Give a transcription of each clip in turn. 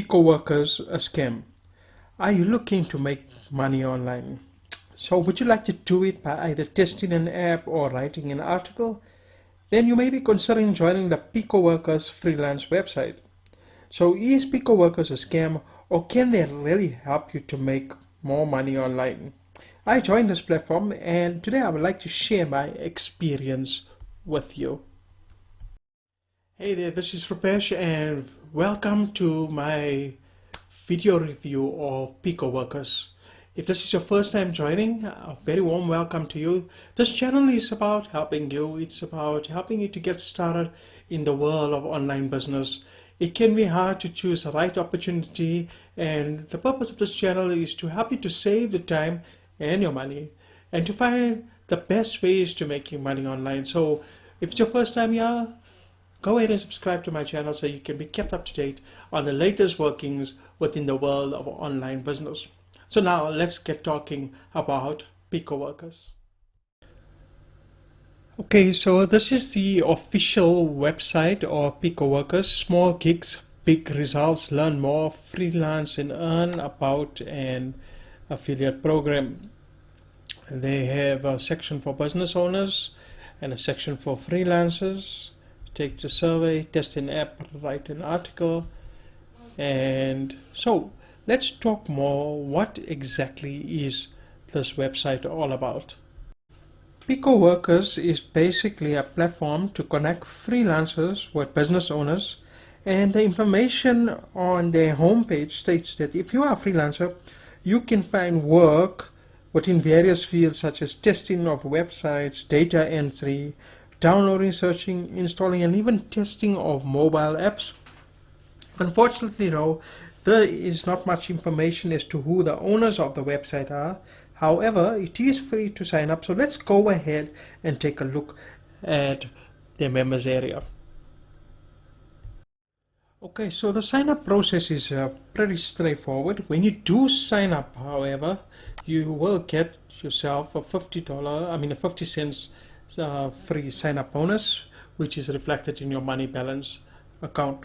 PicoWorkers a scam? Are you looking to make money online? So would you like to do it by either testing an app or writing an article? Then you may be considering joining the PicoWorkers freelance website. So is PicoWorkers a scam, or can they really help you to make more money online? I joined this platform and today I would like to share my experience with you. Hey there, this is Rupesh and welcome to my video review of PicoWorkers. If this is your first time joining, a very warm welcome to you. This channel is about helping you. It's about helping you to get started in the world of online business. It can be hard to choose the right opportunity, and the purpose of this channel is to help you to save the time and your money and to find the best ways to making money online. So if it's your first time here, go ahead and subscribe to my channel so you can be kept up to date on the latest workings within the world of online business. So now let's get talking about PicoWorkers. Okay, so this is the official website of PicoWorkers. Small gigs, big results, learn more, freelance and earn, about an affiliate program. They have a section for business owners and a section for freelancers. Take the survey, test an app, write an article. And so let's talk more. What exactly is this website all about? PicoWorkers is basically a platform to connect freelancers with business owners, and the information on their homepage states that if you are a freelancer, you can find work within various fields such as testing of websites, data entry, downloading, searching, installing, and even testing of mobile apps. Unfortunately though, there is not much information as to who the owners of the website are. However, it is free to sign up, so let's go ahead and take a look at the members area. Okay, so the sign up process is pretty straightforward. When you do sign up, however, you will get yourself a a 50 cents free sign up bonus, which is reflected in your money balance account.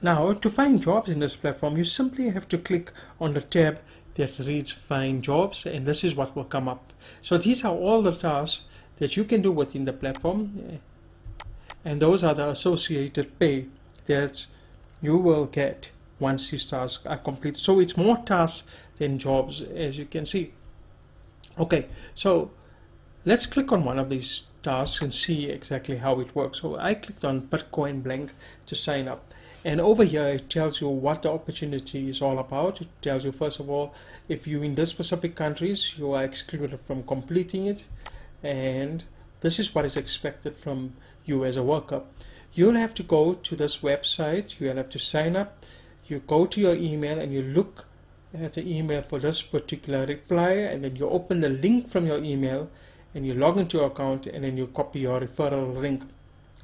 Now, to find jobs in this platform, you simply have to click on the tab that reads Find Jobs, and this is what will come up. So these are all the tasks that you can do within the platform, and those are the associated pay that you will get once these tasks are complete. So it's more tasks than jobs, as you can see. Okay, so let's click on one of these tasks and see exactly how it works. So I clicked on Bitcoin blank to sign up, and over here it tells you what the opportunity is all about. It tells you, first of all, if you in this specific countries, you are excluded from completing it, and this is what is expected from you as a worker. You'll have to go to this website, you'll have to sign up, you go to your email and you look at the email for this particular reply, and then you open the link from your email and you log into your account, and then you copy your referral link,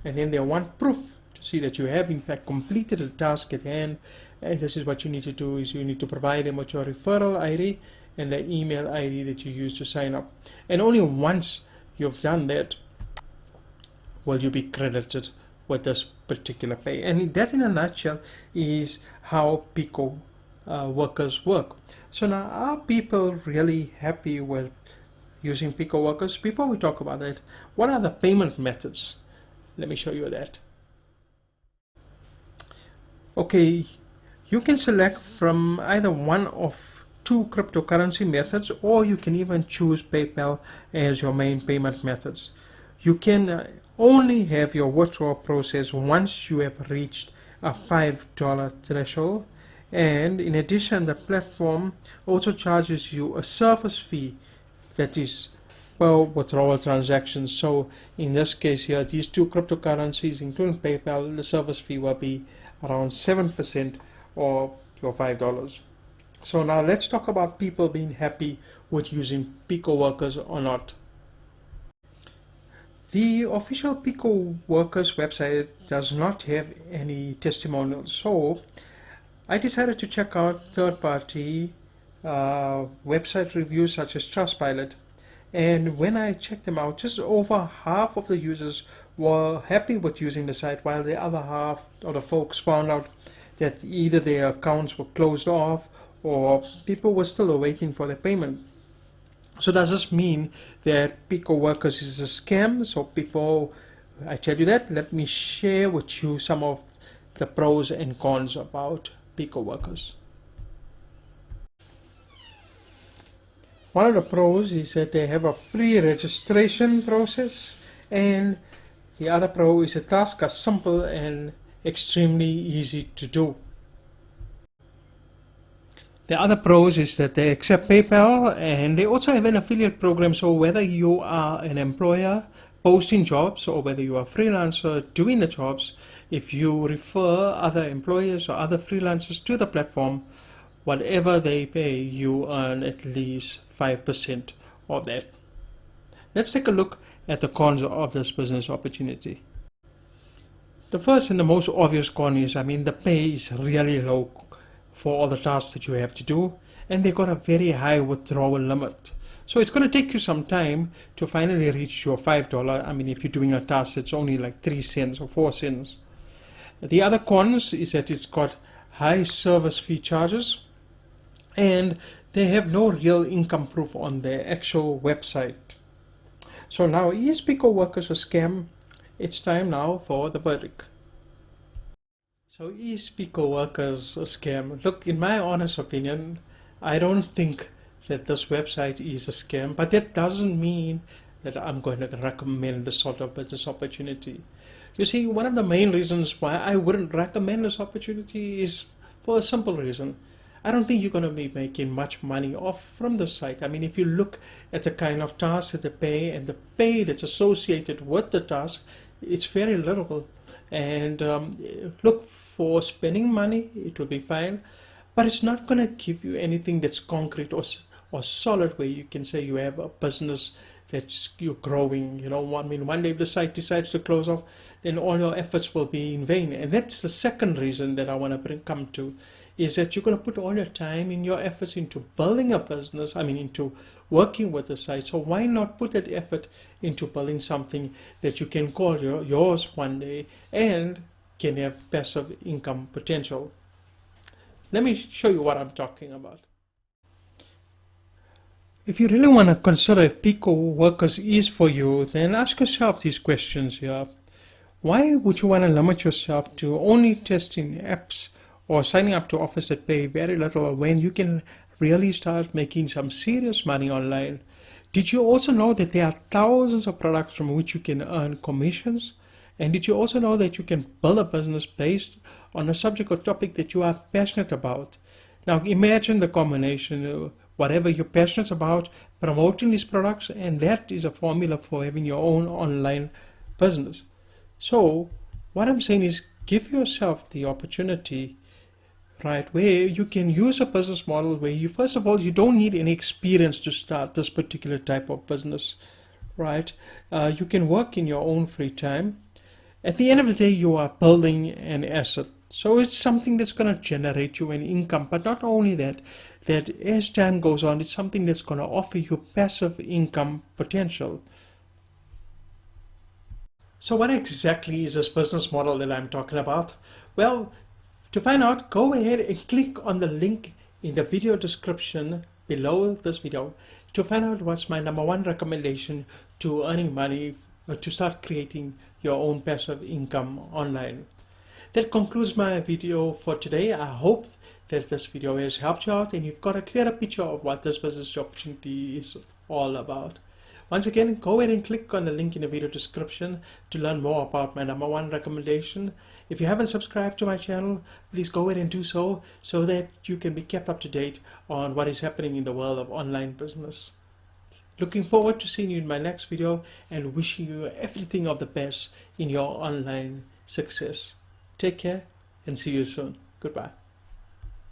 and then they want proof to see that you have in fact completed the task at hand. And this is what you need to do, is you need to provide them with your referral ID and the email ID that you use to sign up, and only once you've done that will you be credited with this particular pay. And that in a nutshell is how Pico workers work. So now, are people really happy with using PicoWorkers? Before we talk about that, what are the payment methods? Let me show you that. Okay, you can select from either one of two cryptocurrency methods, or you can even choose PayPal as your main payment methods. You can only have your withdrawal process once you have reached a $5 threshold, and in addition, the platform also charges you a service fee that is per withdrawal transactions. So in this case here, these two cryptocurrencies, including PayPal, the service fee will be around 7% or your $5. So now let's talk about people being happy with using PicoWorkers or not. The official PicoWorkers website does not have any testimonials, so I decided to check out third-party website reviews such as Trustpilot, and when I checked them out, just over half of the users were happy with using the site, while the other half of the folks found out that either their accounts were closed off or people were still waiting for their payment. So does this mean that PicoWorkers is a scam? So before I tell you that, let me share with you some of the pros and cons about PicoWorkers. One of the pros is that they have a free registration process, and the other pro is the tasks are simple and extremely easy to do. The other pros is that they accept PayPal, and they also have an affiliate program. So whether you are an employer posting jobs or whether you are a freelancer doing the jobs, if you refer other employers or other freelancers to the platform, whatever they pay, you earn at least 5% of that. Let's take a look at the cons of this business opportunity. The first and the most obvious con is, the pay is really low for all the tasks that you have to do, and they got a very high withdrawal limit. So it's going to take you some time to finally reach your $5. If you're doing a task that's only like 3 cents or 4 cents. The other cons is that it's got high service fee charges, and they have no real income proof on their actual website. So now, is PicoWorkers a scam? It's time now for the verdict. So is PicoWorkers a scam? Look, in my honest opinion, I don't think that this website is a scam, but that doesn't mean that I'm going to recommend this sort of business opportunity. You see, one of the main reasons why I wouldn't recommend this opportunity is for a simple reason. I don't think you're going to be making much money off from the site. If you look at the kind of tasks that they pay and the pay that's associated with the task, it's very little. And look, for spending money, it will be fine, but it's not going to give you anything that's concrete or solid where you can say you have a business that you're growing. One day if the site decides to close off, then all your efforts will be in vain. And that's the second reason that I want to come to, is that you're going to put all your time and your efforts into building a business, into working with the site. So why not put that effort into building something that you can call yours one day and can have passive income potential? Let me show you what I'm talking about. If you really want to consider if PicoWorkers is for you, then ask yourself these questions here. Why would you want to limit yourself to only testing apps or signing up to offers that pay very little when you can really start making some serious money online? Did you also know that there are thousands of products from which you can earn commissions? And did you also know that you can build a business based on a subject or topic that you are passionate about? Now imagine the combination, whatever you're passionate about, promoting these products, and that is a formula for having your own online business. So what I'm saying is, give yourself the opportunity, right, where you can use a business model where you, first of all, you don't need any experience to start this particular type of business, right? You can work in your own free time. At the end of the day, you are building an asset. So it's something that's going to generate you an income. But not only that as time goes on, it's something that's going to offer you passive income potential. So what exactly is this business model that I'm talking about? Well, to find out, go ahead and click on the link in the video description below this video to find out what's my #1 recommendation to earning money, to start creating your own passive income online. That concludes my video for today. I hope that this video has helped you out and you've got a clearer picture of what this business opportunity is all about. Once again, go ahead and click on the link in the video description to learn more about my #1 recommendation. If you haven't subscribed to my channel, please go ahead and do so that you can be kept up to date on what is happening in the world of online business. Looking forward to seeing you in my next video and wishing you everything of the best in your online success. Take care and see you soon. Goodbye.